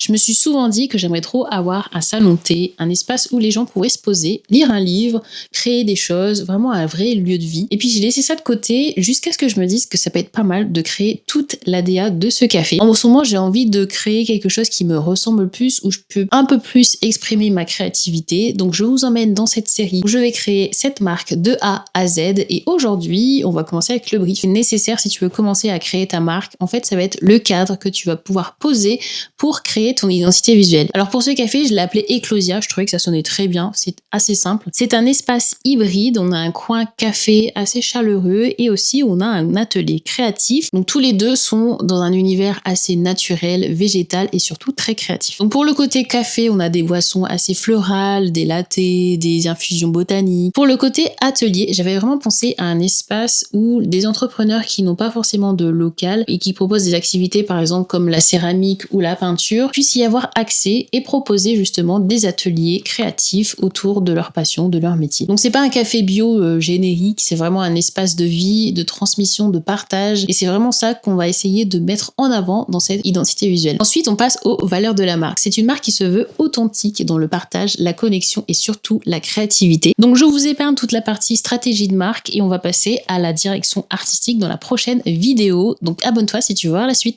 Je me suis souvent dit que j'aimerais trop avoir un salon de thé, un espace où les gens pourraient se poser, lire un livre, créer des choses, vraiment un vrai lieu de vie. Et puis j'ai laissé ça de côté jusqu'à ce que je me dise que ça peut être pas mal de créer toute l'ADA de ce café. En ce moment, j'ai envie de créer quelque chose qui me ressemble plus, où je peux un peu plus exprimer ma créativité. Donc je vous emmène dans cette série où je vais créer cette marque de A à Z. Et aujourd'hui, on va commencer avec le brief nécessaire si tu veux commencer à créer ta marque. En fait, ça va être le cadre que tu vas pouvoir poser pour créer ton identité visuelle. Alors pour ce café, je l'ai appelé Eclosia, je trouvais que ça sonnait très bien, c'est assez simple. C'est un espace hybride, on a un coin café assez chaleureux et aussi on a un atelier créatif. Donc tous les deux sont dans un univers assez naturel, végétal et surtout très créatif. Donc pour le côté café, on a des boissons assez florales, des lattés, des infusions botaniques. Pour le côté atelier, j'avais vraiment pensé à un espace où des entrepreneurs qui n'ont pas forcément de local et qui proposent des activités par exemple comme la céramique ou la peinture puissent y avoir accès et proposer justement des ateliers créatifs autour de leur passion, de leur métier. Donc c'est pas un café bio générique, c'est vraiment un espace de vie, de transmission, de partage et c'est vraiment ça qu'on va essayer de mettre en avant dans cette identité visuelle. Ensuite on passe aux valeurs de la marque. C'est une marque qui se veut authentique dans le partage, la connexion et surtout la créativité. Donc je vous épargne toute la partie stratégie de marque et on va passer à la direction artistique dans la prochaine vidéo. Donc abonne-toi si tu veux voir la suite.